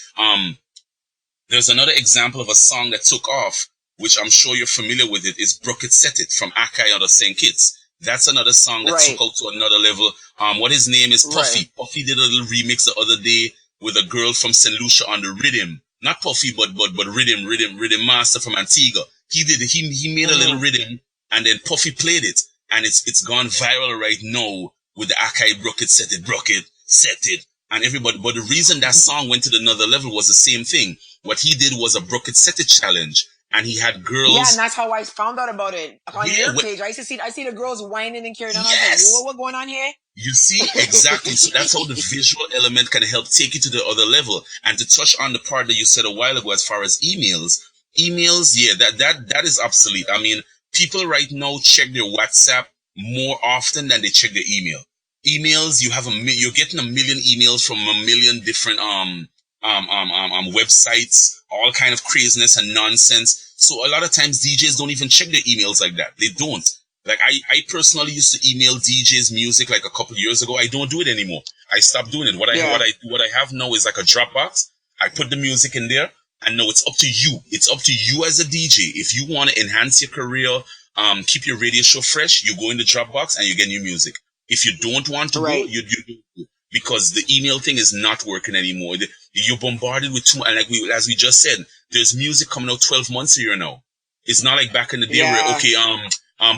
There's another example of a song that took off, which I'm sure you're familiar with it, is Brook It Set It from Akai and the St. Kitts. That's another song that took out to another level. What his name is Puffy. Puffy did a little remix the other day with a girl from St. Lucia on the rhythm. Not Puffy, but rhythm master from Antigua. He made a little rhythm and then Puffy played it. And it's gone viral right now with the Akai Brook It Set It. And everybody, but the reason that song went to another level was the same thing. What he did was a Brook It Set It challenge. And he had girls. Yeah, and that's how I found out about it. On your page, I see the girls whining and carrying on. Yes. I was like, what's going on here? You see, exactly. So that's how the visual element can help take you to the other level. And to touch on the part that you said a while ago as far as emails, yeah, that is obsolete. I mean, people right now check their WhatsApp more often than they check their email. Emails, you're getting a million emails from a million different websites, all kind of craziness and nonsense. So a lot of times DJs don't even check their emails like that. They don't. Like I personally used to email DJs music like a couple years ago. I don't do it anymore. I stopped doing it. What I have now is like a Dropbox. I put the music in there, and now it's up to you. It's up to you as a DJ. If you want to enhance your career, keep your radio show fresh, you go in the Dropbox and you get new music. If you don't want to go, you do, because the email thing is not working anymore. You're bombarded with too much, and as we just said, there's music coming out 12 months a year now. It's not like back in the day where, okay,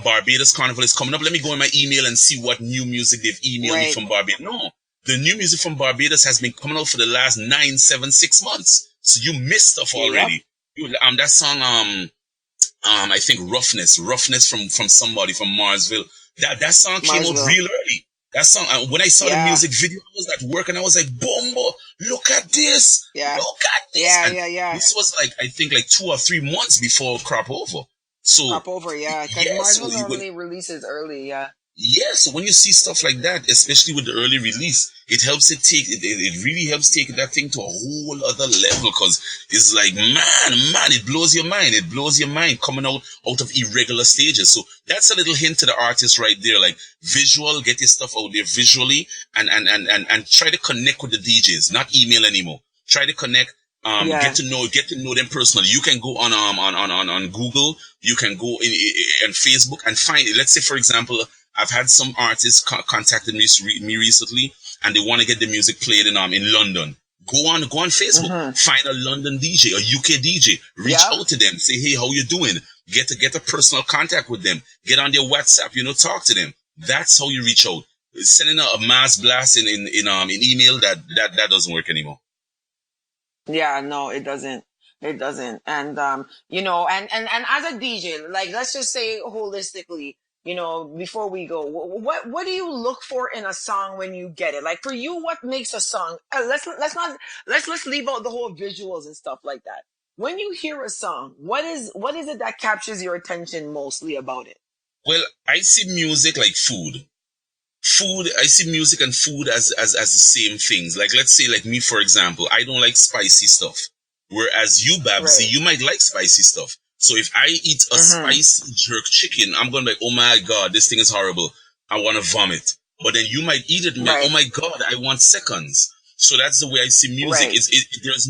Barbados Carnival is coming up. Let me go in my email and see what new music they've emailed me from Barbados. No, the new music from Barbados has been coming out for the last 9, 7, 6 months. So you missed stuff already. That song, I think Roughness from somebody from Marsville. That song came out real early. That song, when I saw the music video, I was at work and I was like, Bombo, look at this. Look at this. This was I think 2 or 3 months before Crop Over. So Crop Over, because Marsville normally releases early, so when you see stuff like that, especially with the early release, it really helps take that thing to a whole other level, because it's like, man, it blows your mind. It blows your mind coming out of irregular stages. So that's a little hint to the artist right there, like visual, get your stuff out there visually, and try to connect with the DJs, not email anymore. Try to connect. Get to know them personally. You can go on Google, you can go in Facebook and find, let's say for example, I've had some artists contacted me recently, and they want to get the music played in London. Go on Facebook, find a London DJ, a UK DJ, reach out to them, say, hey, how you doing? Get a personal contact with them, get on their WhatsApp, talk to them. That's how you reach out. Sending a mass blast in email, that doesn't work anymore. Yeah, no, it doesn't. It doesn't. And, and as a DJ, let's just say holistically, before we go, what do you look for in a song when you get it? Like for you, what makes a song? Let's leave out the whole visuals and stuff like that. When you hear a song, what is it that captures your attention mostly about it? Well, I see music like food. I see music and food as the same things. Like, let's say, like me, for example, I don't like spicy stuff. Whereas you, Babbzy, you might like spicy stuff. So if I eat a spicy jerk chicken, I'm going to be like, oh my God, this thing is horrible. I want to vomit. But then you might eat it and be like, oh my God, I want seconds. So that's the way I see music. There's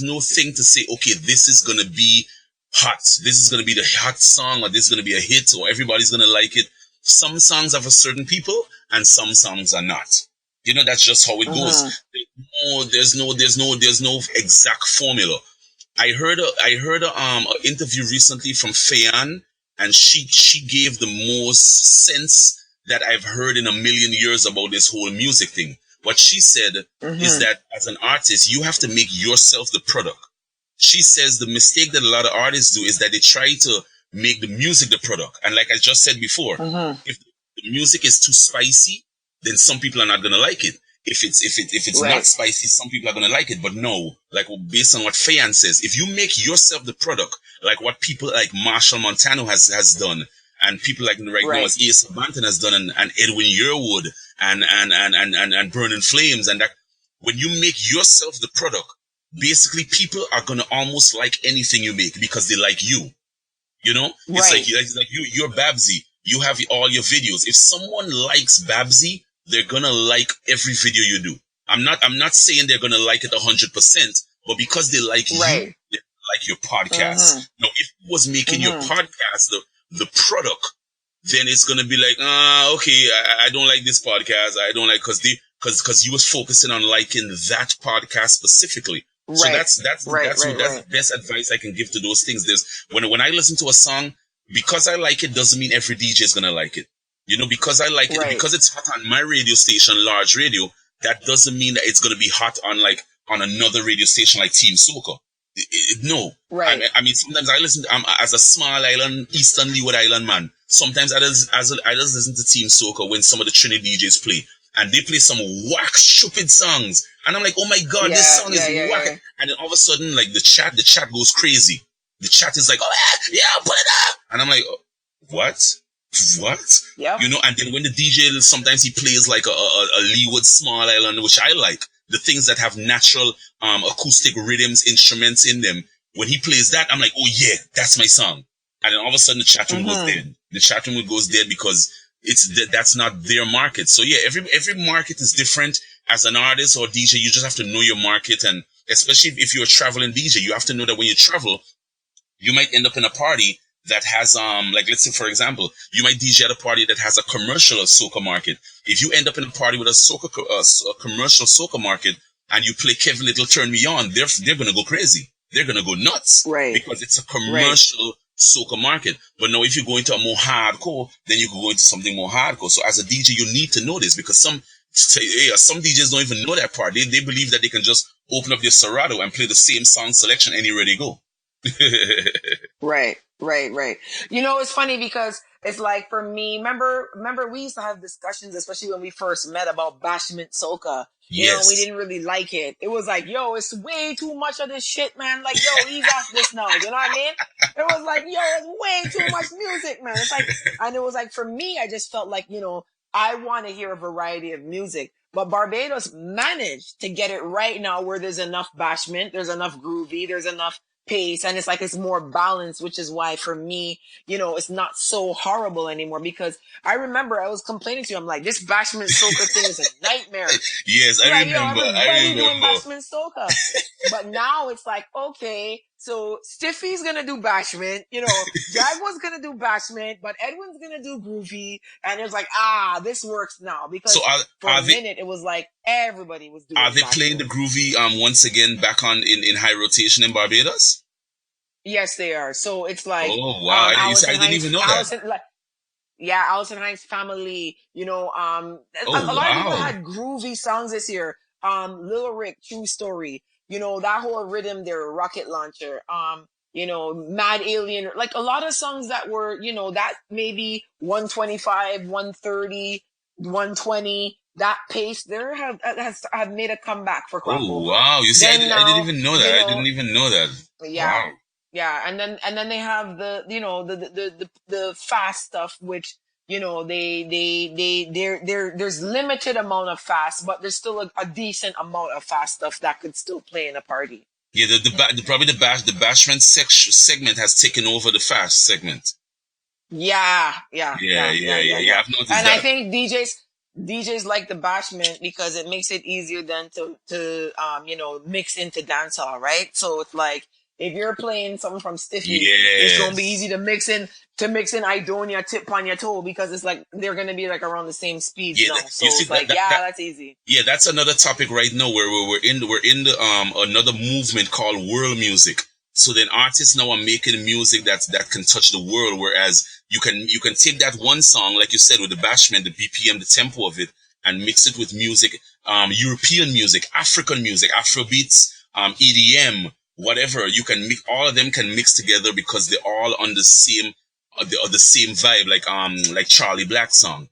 no thing to say, okay, this is going to be hot. This is going to be the hot song, or this is going to be a hit, or everybody's going to like it. Some songs are for certain people and some songs are not. That's just how it goes. There's no exact formula. I heard an interview recently from Fayan, and she gave the most sense that I've heard in a million years about this whole music thing. What she said is that as an artist, you have to make yourself the product. She says the mistake that a lot of artists do is that they try to make the music the product. And like I just said before, if the music is too spicy, then some people are not going to like it. If it's not spicy, some people are going to like it. But no, like based on what Fayan says, if you make yourself the product, like what people like Marshall Montano has done, and people like now as A.S. Banton has done, and Edwin Yearwood and Burning Flames, and that, when you make yourself the product, basically people are going to almost like anything you make because they like you. It's like you're Babbzy. You have all your videos. If someone likes Babbzy, they're gonna like every video you do. I'm not saying they're gonna like it 100%, but because they like you, they like your podcast. Now, if it was making your podcast the product, then it's gonna be like, okay, I don't like this podcast. I don't like because you was focusing on liking that podcast specifically. So that's the best advice I can give to those things. There's when I listen to a song, because I like it doesn't mean every DJ is gonna like it. Because I like it, because it's hot on my radio station, Large Radio, that doesn't mean that it's gonna be hot on another radio station like Team Soca. No. Right. I mean, sometimes I listen as a small island, Eastern Leeward Island man. Sometimes I just listen to Team Soca when some of the Trini DJs play. And they play some whack, stupid songs. And I'm like, oh my God, this song is whack. Yeah. And then all of a sudden, like the chat goes crazy. The chat is like, oh yeah, put it up. And I'm like, what? Yeah. And then when the DJ, sometimes he plays like a Leeward small island, which I like. The things that have natural acoustic rhythms, instruments in them. When he plays that, I'm like, oh yeah, that's my song. And then all of a sudden the chat room goes dead. The chat room goes dead because that's not their market. So yeah, every market is different. As an artist or DJ, you just have to know your market and especially if you're a traveling DJ. You have to know that when you travel, you might end up in a party that has, like, let's say, for example, you might DJ at a party that has a commercial soca market. If you end up in a party with a commercial soca market and you play Kevin Little Turn Me On, they're going to go crazy. They're going to go nuts. Right. Because it's a commercial soca market. But now if you go into a more hardcore, then you can go into something more hardcore. So as a DJ, you need to know this, because some DJs don't even know that part. They believe that they can just open up their Serato and play the same song selection anywhere they go. Right. You know, it's funny because it's like, for me, remember we used to have discussions, especially when we first met, about Bacchanal Soca. You know, we didn't really like it. It was like, yo, it's way too much of this shit, man. Like, yo, ease off this now. You know what I mean? It was like, yo, it's way too much music, man. It's like, and it was like, for me, I just felt like, you know, I want to hear a variety of music. But Barbados managed to get it right now, where there's enough bashment, there's enough groovy, there's enough pace, and it's like it's more balanced, which is why for me, you know, it's not so horrible anymore. Because I remember I was complaining to you, I'm like, this Bacchanal Soca thing is a nightmare. Yes, I remember. I remember doing Bacchanal Soca. But now it's like, okay, so Stiffy's gonna do bashment, you know, Jaguar's gonna do bashment, but Edwin's gonna do groovy, and it's like, this works now. Because for a minute it was like everybody was doing. Are they playing the groovy once again back on in high rotation in Barbados? Yes, they are. So it's like, oh wow, I didn't even know that. Allison Hines family, you know, a lot of people had groovy songs this year. Lil Rick, True Story. You know, that whole rhythm there, Rocket Launcher, you know, Mad Alien, like a lot of songs that were, you know, that maybe 125, 130, 120, that pace there have made a comeback for Crossover. Oh, wow. You see, I didn't even know that. You know, I didn't even know that. Yeah. Wow. Yeah. And then they have the, you know, the fast stuff, which, you know, there's limited amount of fast, but there's still a decent amount of fast stuff that could still play in a party. Yeah, probably the bashment segment has taken over the fast segment. Yeah. I've noticed and that. I think DJs like the bashment because it makes it easier then to you know, mix into dancehall, right? So it's like, if you're playing something from Stiffy, it's gonna be easy to mix in Idonia, Tip on Your Toe, because it's like they're gonna be like around the same speed. Yeah, so it's like, that's easy. Yeah, that's another topic right now where we're in the another movement called world music. So then artists now are making music that can touch the world, whereas you can take that one song, like you said, with the bashment, the BPM, the tempo of it, and mix it with music, European music, African music, Afrobeats, EDM. Whatever, you can mix, all of them can mix together because they're all on the same vibe, like Charlie Black song.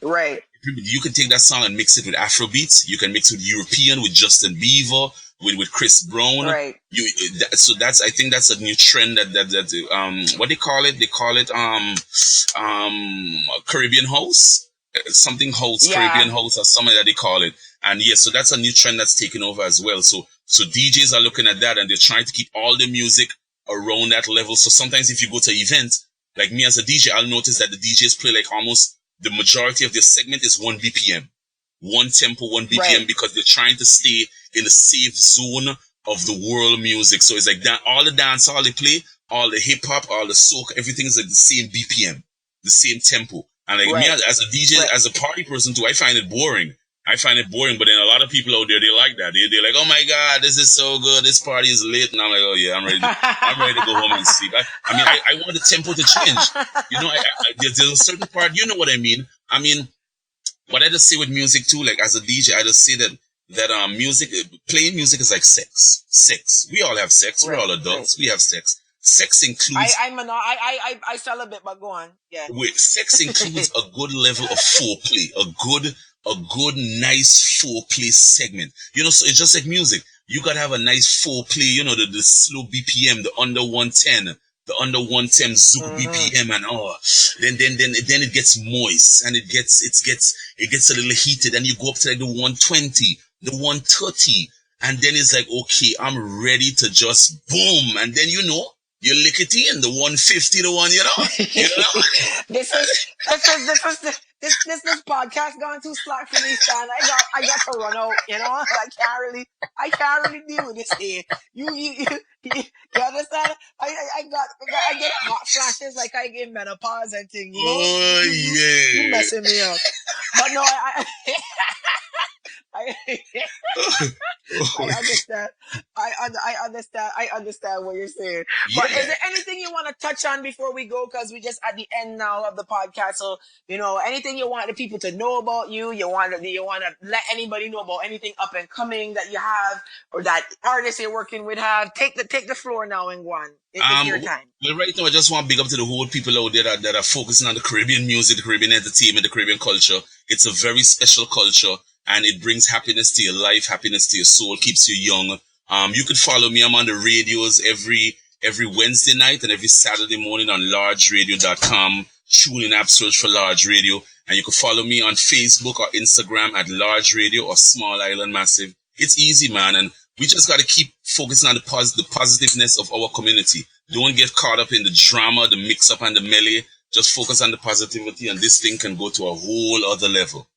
Right. You can take that song and mix it with Afrobeats. You can mix it with European, with Justin Bieber, with Chris Brown. Right. I think that's a new trend that what they call it? They call it Caribbean house. Something house, Caribbean house, or something that they call it. And so that's a new trend that's taken over as well. So DJs are looking at that and they're trying to keep all the music around that level. So sometimes if you go to events, like me as a DJ, I'll notice that the DJs play like almost the majority of their segment is 1 BPM. 1 tempo, 1 BPM, because they're trying to stay in the safe zone of the world music. So it's like that, all the dance, all they play, all the hip hop, all the soca, everything is like the same BPM, the same tempo. And like me as a DJ, as a party person too, I find it boring. But then a lot of people out there, they like that. They're like, oh my God, this is so good. This party is late. And I'm like, oh yeah, I'm ready to go home and sleep. I want the tempo to change. You know, there's a certain part, you know what I mean? I mean, what I just say with music too, like as a DJ, I just say that music, playing music is like sex. We all have sex. We're all adults. We have sex. Sex includes. I fell a bit, but go on. Yeah. Wait, sex includes a good level of foreplay, a good, nice foreplay segment. You know, so it's just like music. You gotta have a nice foreplay. You know, the slow BPM, the under 110, zouk BPM, and then it gets moist and it gets a little heated, and you go up to like the 120, the 130, and then it's like, okay, I'm ready to just boom, and then you know. You lick it in, the 150, the one, you know? This podcast gone too slack for me, Stan. I got to run out, you know? I can't really deal with this here. You understand? I get hot flashes like I get menopause and things, you know? Oh, yeah. You messing me up. But no, I understand. I understand what you're saying. But is there anything you want to touch on before we go? Because we just at the end now of the podcast. So, you know, anything you want the people to know about you? You want to let anybody know about anything up and coming that you have or that artists you're working with have? Take the floor now and go on. It's your time. Well, right now I just want to big up to the whole people out there that are focusing on the Caribbean music, the Caribbean entertainment, the Caribbean culture. It's a very special culture. And it brings happiness to your life, happiness to your soul, keeps you young. You could follow me. I'm on the radios every Wednesday night and every Saturday morning on largeradio.com. Tune in app, search for Large Radio. And you can follow me on Facebook or Instagram at Large Radio or Small Island Massive. It's easy, man. And we just got to keep focusing on the positiveness of our community. Don't get caught up in the drama, the mix-up and the melee. Just focus on the positivity and this thing can go to a whole other level.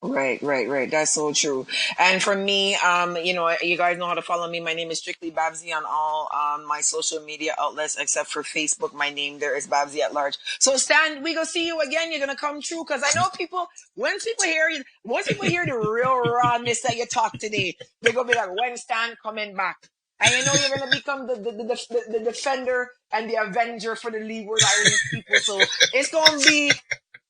Right. That's so true. And for me, you know, you guys know how to follow me. My name is strictly Babbzy on all my social media outlets except for Facebook. My name there is Babbzy at large. So Stan, we gonna see you again. You're gonna come true because I know people. Once people hear the real rawness that you talk today, they're gonna be like, when Stan coming back? And you know you're gonna become the defender and the avenger for the Leeward Island people. So it's gonna be.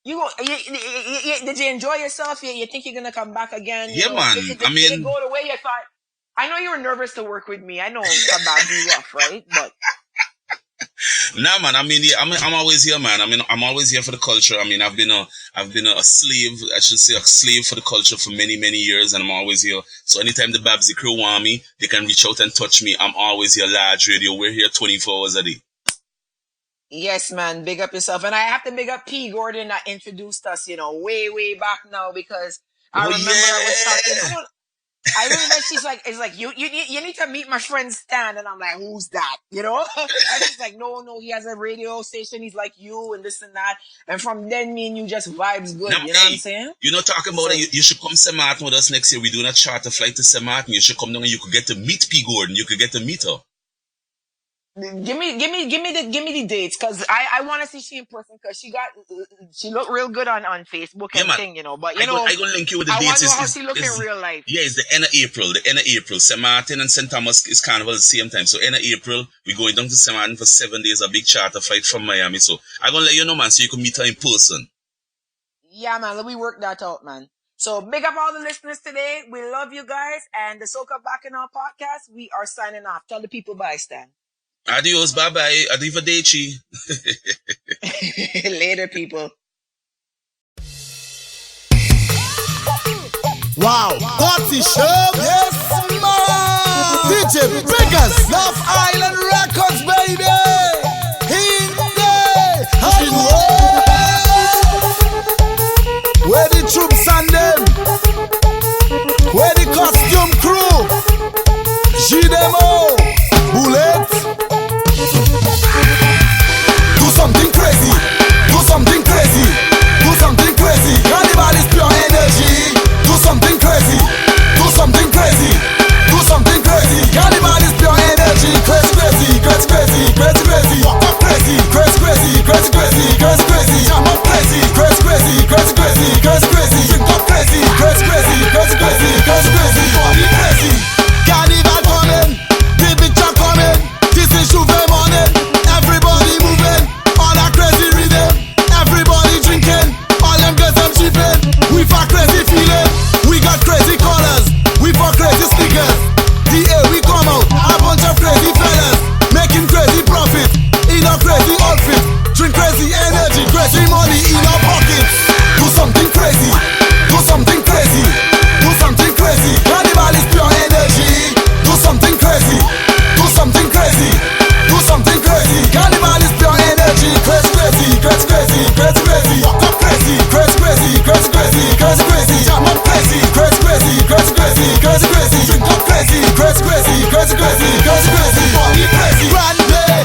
Did you enjoy yourself? You think you're gonna come back again? Yeah, man. Did it go the way you thought? I know you were nervous to work with me. I know it's about to be rough, right? But nah, man. I mean, yeah, I'm always here, man. I mean, I'm always here for the culture. I mean, I've been a slave. I should say a slave for the culture for many, many years, and I'm always here. So anytime the Babbzy crew want me, they can reach out and touch me. I'm always here. Large Radio. We're here 24 hours a day. yes, man, big up yourself. And I have to big up P. Gordon that introduced us, you know, way back now because I remember I was talking. I remember it's like you need to meet my friend Stan, and I'm like, who's that? You know? And she's like, no, he has a radio station. He's like you and this and that. And from then, me and you just vibes good. You know what I'm saying? You're not talking about it. You should come St. Martin with us next year. We're doing a charter flight to St. Martin. You should come down and you could get to meet P. Gordon. You could get to meet her. Give me the dates because I want to see she in person because she looked real good on Facebook and thing, you know. But you know, I gonna link you with the dates. I want to know how she look in real life. Yeah, it's the end of April. St. Martin and St. Thomas is carnival at the same time. So end of April, we're going down to St. Martin for 7 days, a big charter flight from Miami. So I'm gonna let you know, man, so you can meet her in person. Yeah, man, let me work that out, man. So big up all the listeners today. We love you guys, and the Soca Bacchanal podcast. We are signing off. Tell the people bye, Stan. Adios, bye-bye, arrivederci. Later, people. Wow, party show, yes, man. DJ Biggers, Love Island Records, baby. Hindi, where the troops and them, where the costume crew, G-Demo, Bullet. Do something crazy, do something crazy, do something crazy. Carnival is pure energy. Do something crazy, do something crazy, do something crazy. Carnival is pure energy. Crazy, crazy, crazy, crazy, crazy. Walk up crazy, crazy, crazy, crazy, crazy, crazy, crazy. Jam up crazy, crazy, crazy, crazy, crazy, crazy, crazy. Drink up crazy, crazy, crazy, crazy, crazy, crazy, crazy. Body crazy. Carnival coming, the picture coming. This is Juve morning. Everybody moving on a crazy rhythm. Everybody drinking, all them girls them cheaping. We for crazy feeling, we got crazy colors. We for crazy stickers. The air we come out, a bunch of crazy fellas making crazy profit in a crazy outfit. Drink crazy energy, crazy money in our pockets. Do something crazy, do something crazy, do something crazy. Carnival is pure energy. Do something crazy, do something crazy, do something crazy. Carnival is pure energy. Crazy, crazy, crazy, crazy, crazy, crazy. Walk up crazy, crazy, crazy, crazy, crazy, crazy, crazy. Jam up crazy, crazy, crazy, crazy, crazy, crazy, crazy. Drink up crazy, crazy, crazy, crazy, crazy, crazy, crazy. Body crazy. Grande,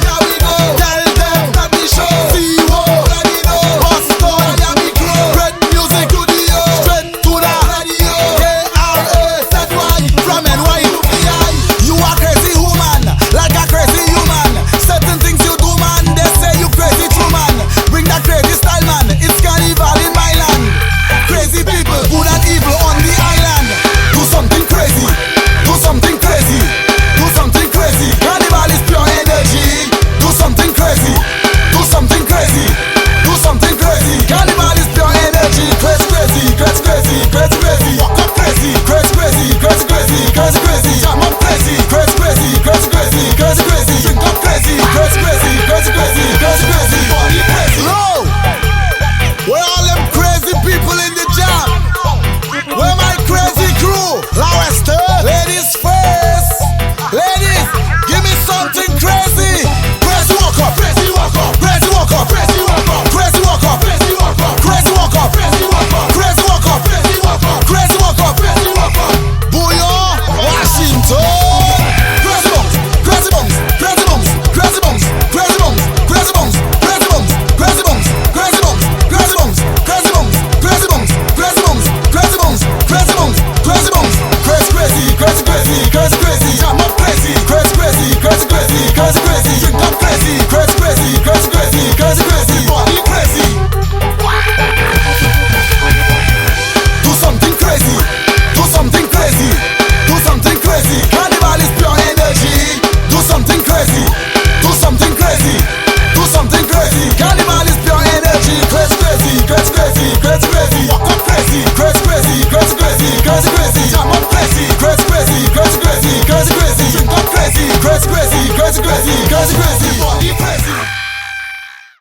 crazy, crazy, drink up crazy, crazy, crazy, crazy, crazy, crazy, crazy, body crazy.